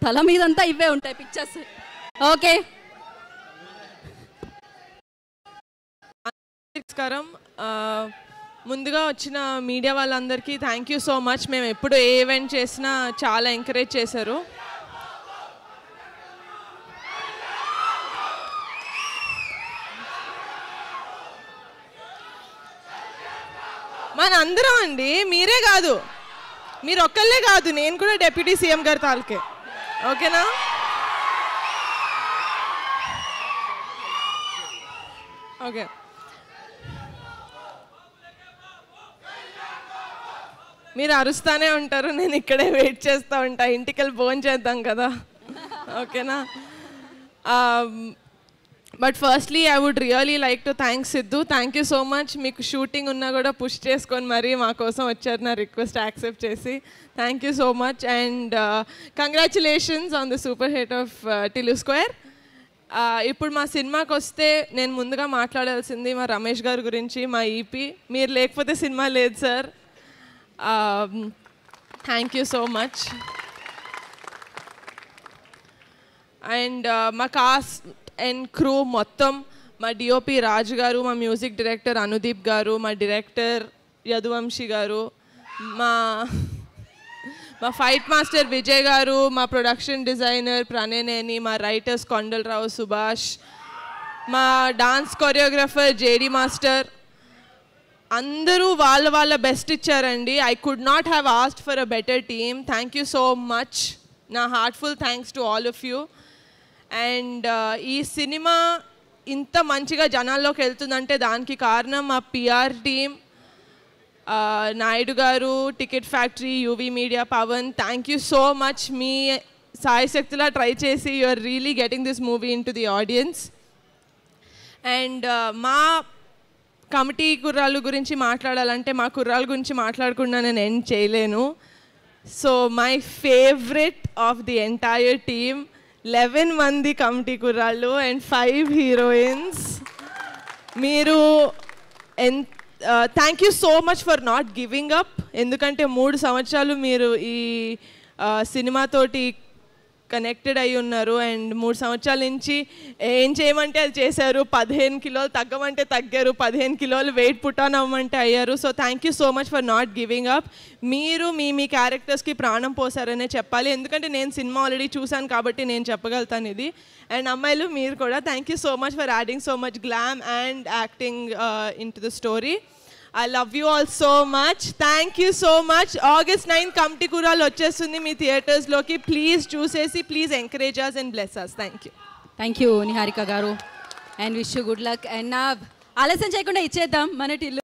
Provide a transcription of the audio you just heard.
తల మీదంతా ఇవే ఉంటాయి పిక్చర్స్. ఓకే, నమస్కారం. ముందుగా వచ్చిన మీడియా వాళ్ళందరికీ థ్యాంక్ యూ సో మచ్. మేము ఎప్పుడు ఏ ఈవెంట్ చేసినా చాలా ఎంకరేజ్ చేశారు. మన అందరం అండి, మీరే కాదు, మీరు ఒక్కళ్ళే కాదు, నేను కూడా డిప్యూటీ సీఎం గారి తాలూకే. ఓకేనా? ఓకే, మీరు అరుస్తానే ఉంటారు, నేను ఇక్కడే వెయిట్ చేస్తూ ఉంటా. ఇంటికి వెళ్ళి భోజనం చేద్దాం కదా. ఓకేనా? But firstly I would really like to thank Siddhu. Thank you so much. మీకు షూటింగ్ ఉన్నా కూడా పుష్ చేసుకొని మరీ మా కోసం వచ్చారు, నా రిక్వెస్ట్ యాక్సెప్ట్ చేసి. Thank you so much and congratulations on the super hit of Tillu square. ఇప్పుడు మా సినిమాకి వస్తే నేను ముందుగా మాట్లాడాల్సింది మా రమేష్ గారి గురించి, మా ఈపీ. మీరు లేకపోతే సినిమా లేదు sir. Thank you so much. And మా కాస్ట్ అండ్ క్రూ మొత్తం, మా డిఓపి రాజు గారు, మా మ్యూజిక్ డైరెక్టర్ అనుదీప్ గారు, మా డైరెక్టర్ యదువంశీ గారు, మా ఫైట్ మాస్టర్ విజయ్ గారు, మా ప్రొడక్షన్ డిజైనర్ ప్రణయనేని, మా రైటర్స్ కొండలరావు సుభాష్, మా డాన్స్ కొరియోగ్రాఫర్ జేడి మాస్టర్, అందరూ వాళ్ళ బెస్ట్ ఇచ్చారండి. I could not have asked for a better team. Thank you so much. నా heartful thanks to all of you. And ఈ సినిమా ఇంత మంచిగా జనాల్లోకి వెళ్తుందంటే దానికి కారణం మా PR team, Naidu garu, ticket factory, UV media, Pavan. Thank you so much. మీ సాయశక్తిలా ట్రై చేసి you are really getting this movie into the audience. And మా కమిటీ కుర్రాళ్ళ గురించి మాట్లాడాలంటే మా కుర్రాళ్ళ గురించి మాట్లాడకుండా నేను ఎండ్ చేయలేను. So my favourite of the entire team, 11 మంది కమిటీ కుర్రాళ్ళు అండ్ 5 హీరోయిన్స్. మీరు thank you so much for not giving up. ఎందుకంటే 3 సంవత్సరాలు మీరు ఈ సినిమాతోటి కనెక్టెడ్ అయి ఉన్నారు అండ్ 3 సంవత్సరాల నుంచి ఏం చేయమంటే అది చేశారు. 15 కిలోలు తగ్గమంటే తగ్గారు, 15 కిలోలు వెయిట్ పుట్ ఆన్ అవ్వమంటే అయ్యారు. So thank you so much for not giving up. మీరు మీ క్యారెక్టర్స్కి ప్రాణం పోసారనే చెప్పాలి, ఎందుకంటే నేను సినిమా ఆల్రెడీ చూశాను కాబట్టి నేను చెప్పగలుగుతాను ఇది. అండ్ అమ్మాయిలు మీరు కూడా thank you so much for adding so much glam and acting in to the story. I love you all so much. Thank you so much. August 9th Kamti Kural వచ్చేస్తుంది మీ థియేటర్స్ లోకి. Please చూసేసి please encourage us and bless us. Thank you Niharika garu and wish you good luck. And నా ఆలస్యం చేయకుండా ఇచ్చేద్దాం మన టిల్లు.